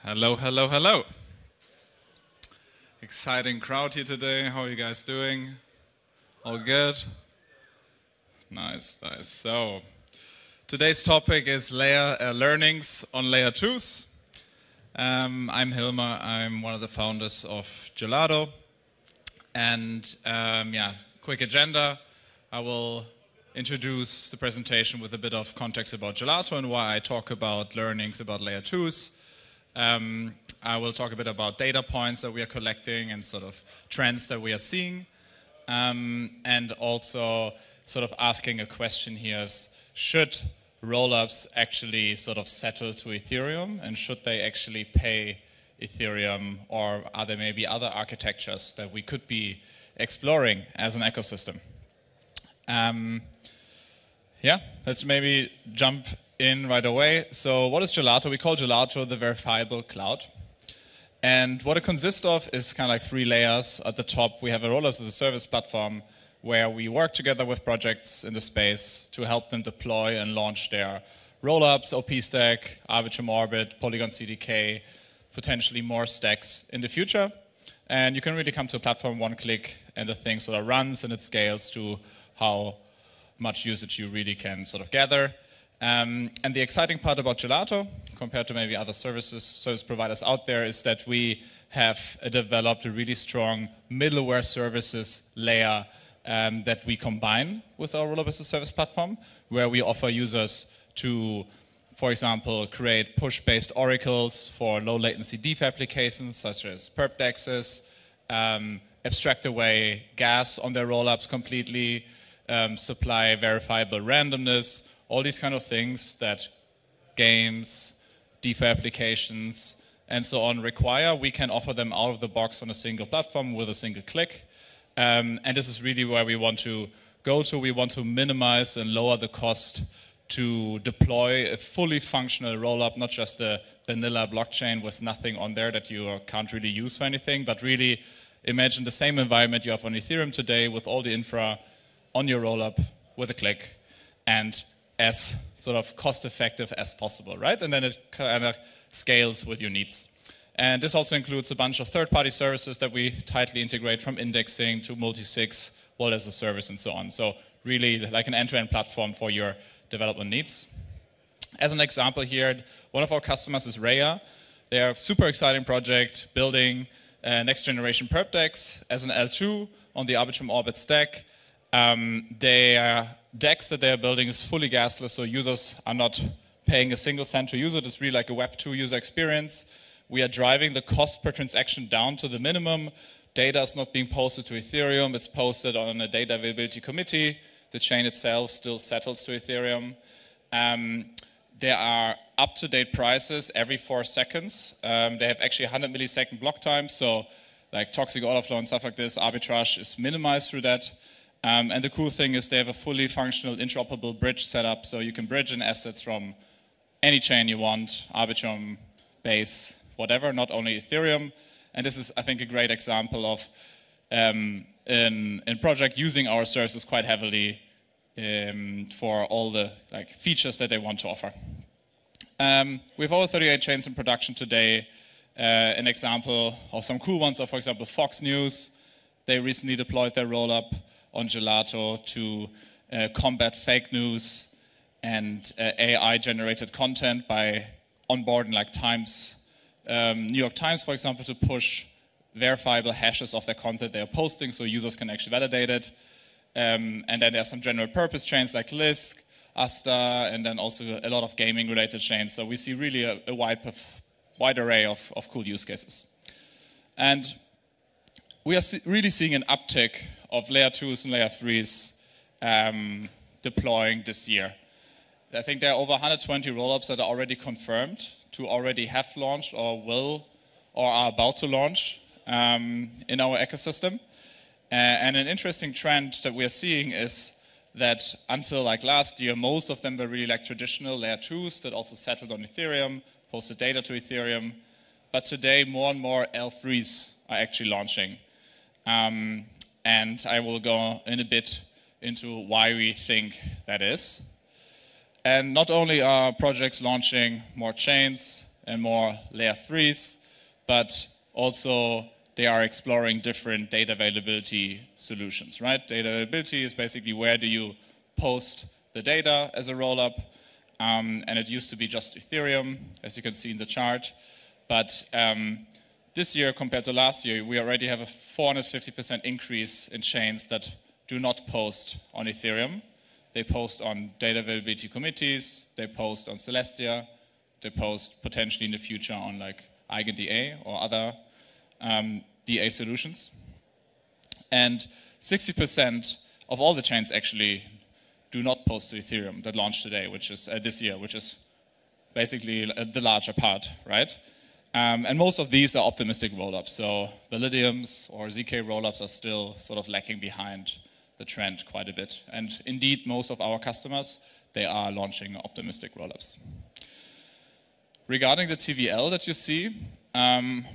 Hello, hello, hello. Exciting crowd here today. How are you guys doing? All good? Nice, nice. So, today's topic is learnings on layer 2s. I'm Hilmar. I'm one of the founders of Gelato. And quick agenda. I will introduce the presentation with a bit of context about Gelato and why I talk about learnings about layer 2s. I will talk a bit about data points that we are collecting and sort of trends that we are seeing. And also sort of asking a question here is, should rollups actually sort of settle to Ethereum, and should they actually pay Ethereum, or are there maybe other architectures that we could be exploring as an ecosystem? Let's maybe jump in right away. So what is Gelato? We call Gelato the verifiable cloud. And what it consists of is kind of like 3 layers. At the top, we have a rollups as a service platform where we work together with projects in the space to help them deploy and launch their rollups, OP stack, Arbitrum Orbit, Polygon CDK, potentially more stacks in the future. And you can really come to a platform one click, and the thing sort of runs and it scales to how much usage you really can sort of gather. And the exciting part about Gelato, compared to maybe other service providers out there, is that we have developed a really strong middleware services layer that we combine with our rollup as a service platform, where we offer users to, for example, create push-based oracles for low latency DeFi applications such as perp dexes, abstract away gas on their rollups completely, supply verifiable randomness, all these kind of things that games, DeFi applications, and so on require. We can offer them out of the box on a single platform with a single click. And this is really where we want to go to. We want to minimize and lower the cost to deploy a fully functional rollup, not just a vanilla blockchain with nothing on there that you can't really use for anything, but really imagine the same environment you have on Ethereum today with all the infra on your rollup with a click, and as sort of cost-effective as possible, right? And then it kind of scales with your needs. And this also includes a bunch of third-party services that we tightly integrate, from indexing to multi-sig, wallet as a service, and so on. So really like an end-to-end platform for your development needs. As an example here, one of our customers is Raya. They are a super exciting project building next-generation perp DEX as an L2 on the Arbitrum Orbit stack. Their DEX that they are building is fully gasless, so users are not paying a single cent to use it. It's really like a Web 2 user experience. We are driving the cost per transaction down to the minimum. Data is not being posted to Ethereum. It's posted on a data availability committee. The chain itself still settles to Ethereum. There are up-to-date prices every 4 seconds. They have actually 100 millisecond block time, so like toxic order flow and stuff like this, arbitrage is minimized through that. And the cool thing is they have a fully functional interoperable bridge setup, so you can bridge in assets from any chain you want, Arbitrum, Base, whatever, not only Ethereum. And this is, I think, a great example of a project using our services quite heavily for all the features that they want to offer. We have over 38 chains in production today. An example of some cool ones are, for example, Fox News. They recently deployed their rollup on Gelato to combat fake news and AI-generated content by onboarding Times, New York Times, for example, to push verifiable hashes of their content they are posting so users can actually validate it. And then there are some general purpose chains like Lisk, Asta, and then also a lot of gaming-related chains. So we see really a wide array of cool use cases. And we are really seeing an uptick of layer 2s and layer 3s deploying this year. I think there are over 120 rollups that are already confirmed to already have launched or will or are about to launch in our ecosystem. And an interesting trend that we are seeing is that until last year, most of them were really traditional layer 2s that also settled on Ethereum, posted data to Ethereum. But today, more and more L3s are actually launching. And I will go in a bit into why we think that is. And not only are projects launching more chains, and more layer 3s, but also they are exploring different data availability solutions, right? Data availability is basically where do you post the data as a rollup, and it used to be just Ethereum, as you can see in the chart, but this year compared to last year, we already have a 450% increase in chains that do not post on Ethereum. They post on data availability committees, they post on Celestia, they post potentially in the future on like EigenDA or other DA solutions. And 60% of all the chains actually do not post to Ethereum that launched today, which is this year, which is basically the larger part, right? And most of these are optimistic rollups. So Validiums or ZK rollups are still sort of lacking behind the trend quite a bit. And indeed, most of our customers, they are launching optimistic rollups. Regarding the TVL that you see,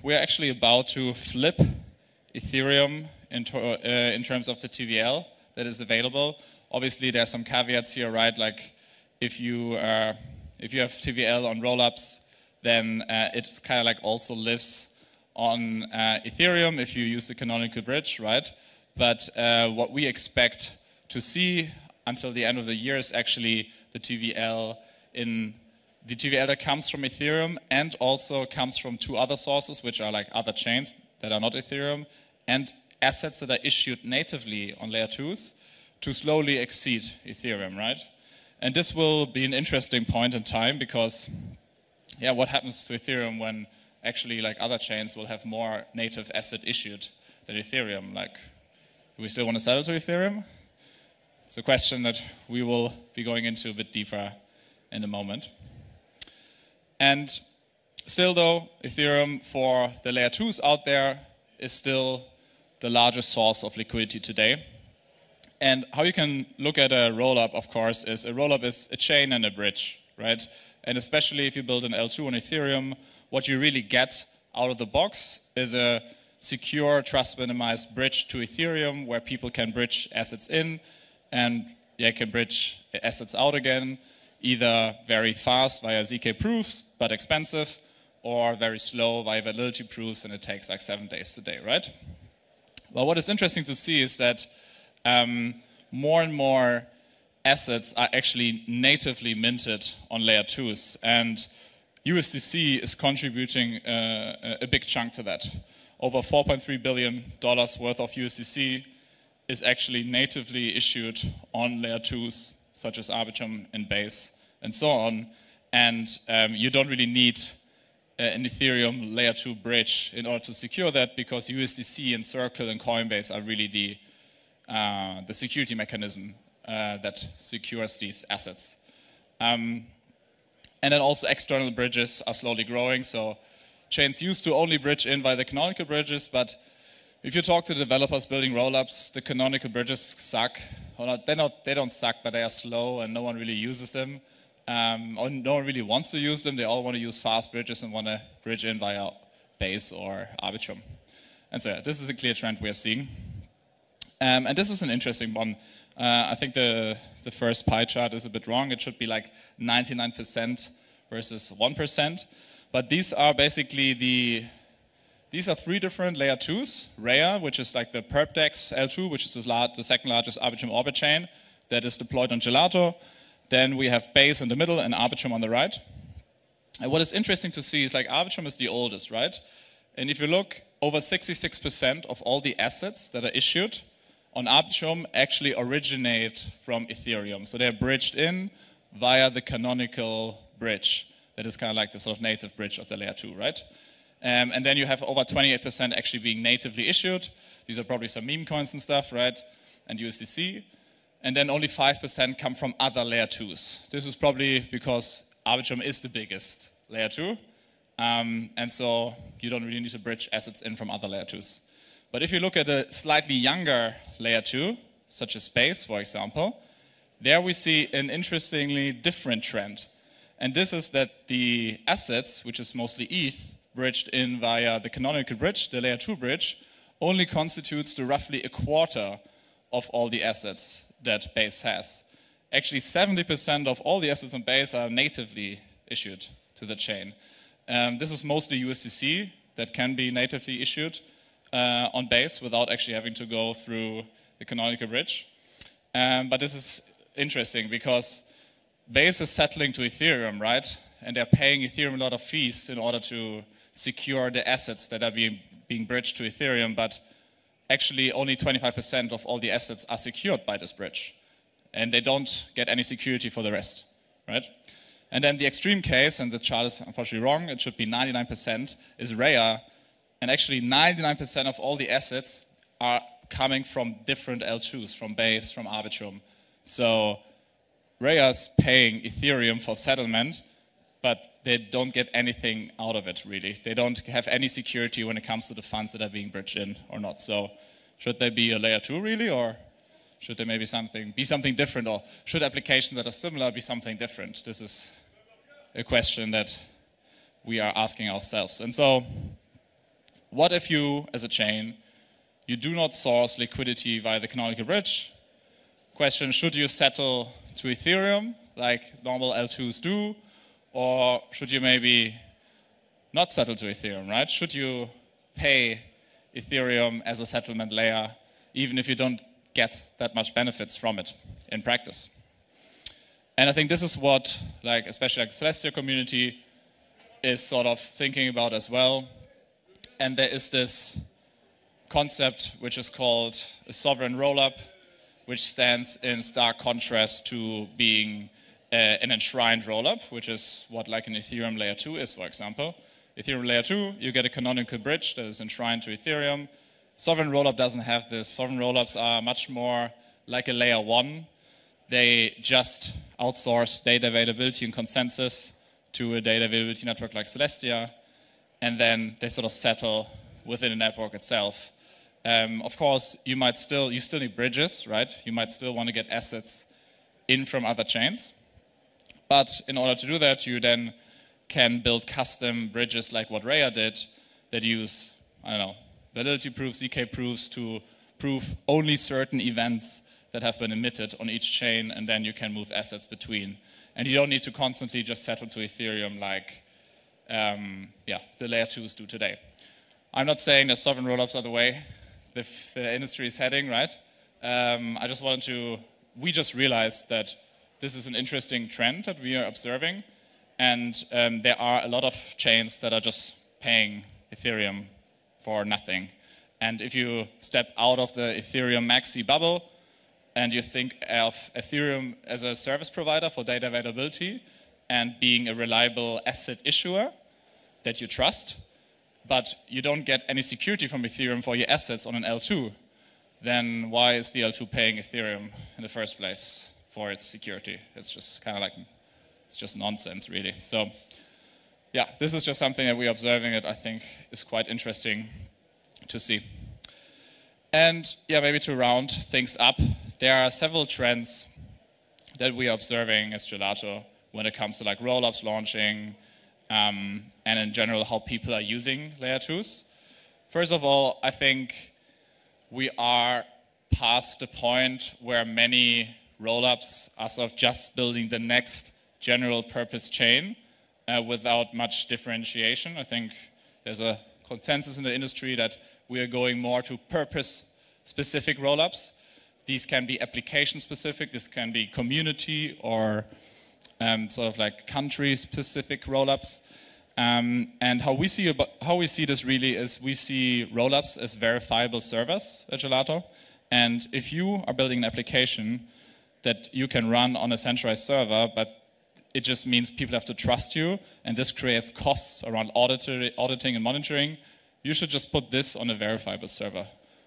we're actually about to flip Ethereum in terms of the TVL that is available. Obviously, there are some caveats here, right? Like if you have TVL on rollups, then it kind of like also lives on Ethereum if you use the canonical bridge, right? But what we expect to see until the end of the year is actually the TVL that comes from Ethereum and also comes from two other sources, which are like other chains that are not Ethereum, and assets that are issued natively on layer 2s to slowly exceed Ethereum, right? And this will be an interesting point in time because, yeah, what happens to Ethereum when actually like other chains will have more native asset issued than Ethereum? Like, do we still want to sell to Ethereum? It's a question that we will be going into a bit deeper in a moment. And still though, Ethereum for the layer 2s out there is still the largest source of liquidity today. And how you can look at a rollup, of course, is a rollup is a chain and a bridge, right? And especially if you build an L2 on Ethereum, what you really get out of the box is a secure, trust-minimized bridge to Ethereum where people can bridge assets in and can bridge assets out again, either very fast via ZK proofs, but expensive, or very slow via validity proofs, and it takes like 7 days today, right? Well, what is interesting to see is that more and more assets are actually natively minted on layer 2s, and USDC is contributing a big chunk to that. Over $4.3 billion worth of USDC is actually natively issued on layer 2s, such as Arbitrum and Base and so on, and you don't really need an Ethereum layer 2 bridge in order to secure that because USDC and Circle and Coinbase are really the security mechanism that secures these assets. And then also external bridges are slowly growing. So chains used to only bridge in via the canonical bridges, but if you talk to the developers building rollups, the canonical bridges suck. Or they don't suck, but they are slow and no one really uses them. Or no one really wants to use them. They all want to use fast bridges and want to bridge in via Base or Arbitrum. And so yeah, this is a clear trend we are seeing. And this is an interesting one. I think the first pie chart is a bit wrong. It should be like 99% versus 1%. But these are basically these are three different layer 2s. Rhea, which is like the perpdex L2, which is the second largest Arbitrum orbit chain that is deployed on Gelato. Then we have Base in the middle and Arbitrum on the right. And what is interesting to see is like Arbitrum is the oldest, right? And if you look, over 66% of all the assets that are issued on Arbitrum actually originate from Ethereum. So they're bridged in via the canonical bridge. That is kind of like the sort of native bridge of the layer 2, right? And then you have over 28% actually being natively issued. These are probably some meme coins and stuff, right? And USDC. And then only 5% come from other layer 2s. This is probably because Arbitrum is the biggest layer 2. And so you don't really need to bridge assets in from other layer 2s. But if you look at a slightly younger layer 2, such as Base, for example, there we see an interestingly different trend. And this is that the assets, which is mostly ETH, bridged in via the canonical bridge, the layer 2 bridge, only constitutes to roughly a quarter of all the assets that Base has. Actually, 70% of all the assets on Base are natively issued to the chain. This is mostly USDC that can be natively issued on Base without actually having to go through the canonical bridge. But this is interesting because Base is settling to Ethereum, right? And they're paying Ethereum a lot of fees in order to secure the assets that are being bridged to Ethereum, but actually only 25% of all the assets are secured by this bridge. And they don't get any security for the rest, right? And then the extreme case, and the chart is unfortunately wrong, it should be 99%, is Rhea. And actually 99% of all the assets are coming from different L2s, from Base, from Arbitrum. So Rhea's paying Ethereum for settlement, but they don't get anything out of it, really. They don't have any security when it comes to the funds that are being bridged in or not. So should they be a layer 2, really, or should they maybe be something different, or should applications that are similar be something different? This is a question that we are asking ourselves. And so what if you, as a chain, you do not source liquidity via the canonical bridge? Question, should you settle to Ethereum like normal L2s do? Or should you maybe not settle to Ethereum, right? Should you pay Ethereum as a settlement layer, even if you don't get that much benefits from it in practice? And I think this is what, especially the Celestia community is sort of thinking about as well. And there is this concept which is called a sovereign rollup, which stands in stark contrast to being an enshrined rollup, which is what an Ethereum layer 2 is, for example. Ethereum layer 2, you get a canonical bridge that is enshrined to Ethereum. Sovereign rollup doesn't have this. Sovereign rollups are much more like a layer 1. They just outsource data availability and consensus to a data availability network like Celestia, and then they sort of settle within the network itself. Of course, you still need bridges, right? You might still want to get assets in from other chains. But in order to do that, you then can build custom bridges like what Rhea did that use, validity proofs, ZK proofs to prove only certain events that have been emitted on each chain, and then you can move assets between. And you don't need to constantly just settle to Ethereum like the layer 2s do today. I'm not saying that sovereign rollups are the way the industry is heading, right? We just realized that this is an interesting trend that we are observing, and there are a lot of chains that are just paying Ethereum for nothing. And if you step out of the Ethereum maxi bubble and you think of Ethereum as a service provider for data availability and being a reliable asset issuer that you trust, but you don't get any security from Ethereum for your assets on an L2, then why is the L2 paying Ethereum in the first place for its security? It's just it's just nonsense, really. So yeah, this is just something that we're observing that I think is quite interesting to see. And yeah, maybe to round things up, there are several trends that we are observing as Gelato when it comes to rollups launching, and in general how people are using layer 2s. First of all, I think we are past the point where many rollups are sort of just building the next general purpose chain without much differentiation. I think there's a consensus in the industry that we are going more to purpose-specific rollups. These can be application-specific, this can be community or country-specific rollups. And how we see this really is we see rollups as verifiable servers at Gelato. And if you are building an application that you can run on a centralized server, but it just means people have to trust you, and this creates costs around auditing and monitoring, you should just put this on a verifiable server.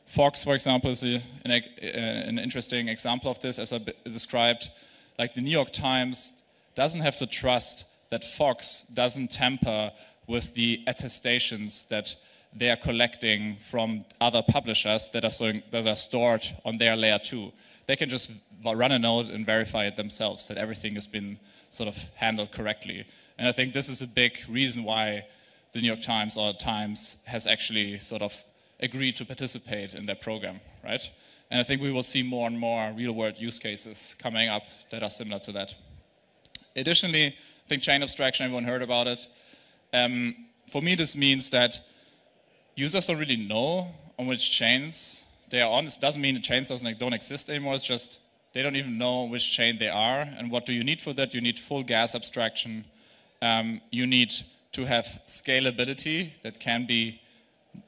Fox, for example, is an interesting example of this, as I described. The New York Times doesn't have to trust that Fox doesn't tamper with the attestations that they are collecting from other publishers that are stored on their layer 2. They can just run a node and verify it themselves, that everything has been sort of handled correctly. And I think this is a big reason why the New York Times or Times has actually sort of agreed to participate in their program, right? And I think we will see more and more real-world use cases coming up that are similar to that. Additionally, I think chain abstraction, everyone heard about it. For me, this means that users don't really know on which chains they are on. It doesn't mean the chains don't exist anymore. It's just they don't even know which chain they are. And what do you need for that? You need full gas abstraction. You need to have scalability that can be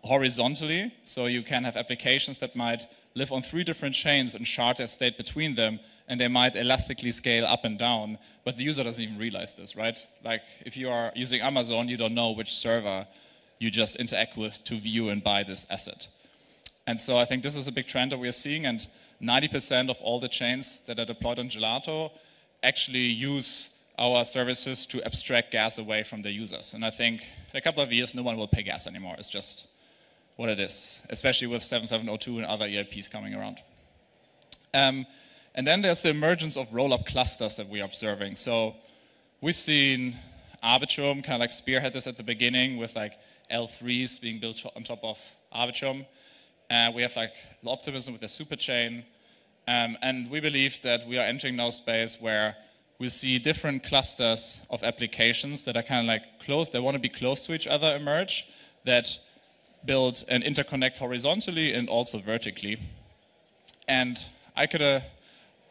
horizontally. So you can have applications that might live on 3 different chains and shard their state between them, and they might elastically scale up and down, but the user doesn't even realize this, right? Like if you are using Amazon, you don't know which server you just interact with to view and buy this asset. And so I think this is a big trend that we are seeing, and 90% of all the chains that are deployed on Gelato actually use our services to abstract gas away from their users. And I think in a couple of years, no one will pay gas anymore. It's just what it is, especially with 7702 and other EIPs coming around. And then there's the emergence of rollup clusters that we are observing. So we've seen Arbitrum kind of like spearhead this at the beginning with like L3s being built on top of Arbitrum. We have like Optimism with their superchain. And we believe that we are entering now a space where we see different clusters of applications that are kind of like close, they want to be close to each other emerge, that build and interconnect horizontally and also vertically. And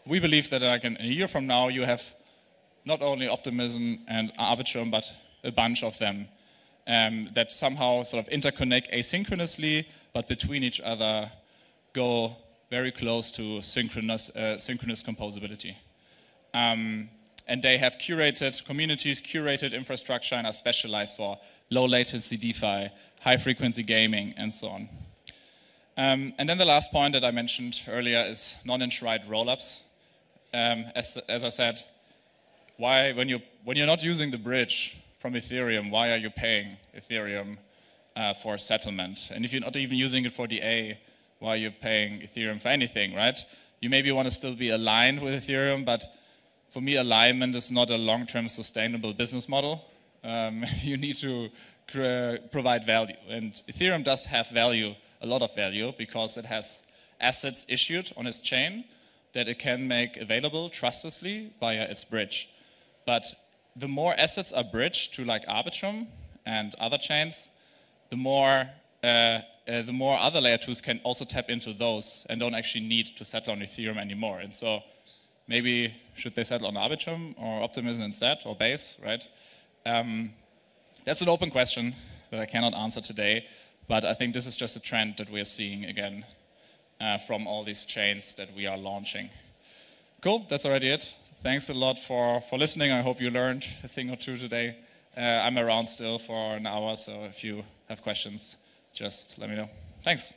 we believe that like in a year from now, you have not only Optimism and Arbitrum, but a bunch of them that somehow sort of interconnect asynchronously, but between each other go very close to synchronous composability. And they have curated communities, curated infrastructure, and are specialized for low latency DeFi, high frequency gaming, and so on. And then the last point that I mentioned earlier is non-enshrined rollups. As I said, when you're not using the bridge from Ethereum, why are you paying Ethereum for settlement? And if you're not even using it for DA, why are you paying Ethereum for anything, right? You maybe want to still be aligned with Ethereum, but for me, alignment is not a long-term sustainable business model. You need to provide value. And Ethereum does have value, a lot of value, because it has assets issued on its chain that it can make available trustlessly via its bridge. But the more assets are bridged to like Arbitrum and other chains, the more other layer 2s can also tap into those and don't actually need to settle on Ethereum anymore. And so maybe should they settle on Arbitrum or Optimism instead, or Base, right? That's an open question that I cannot answer today, but I think this is just a trend that we are seeing again from all these chains that we are launching. Cool, that's already it. Thanks a lot for listening. I hope you learned a thing or two today. I'm around still for an hour, so if you have questions, just let me know. Thanks.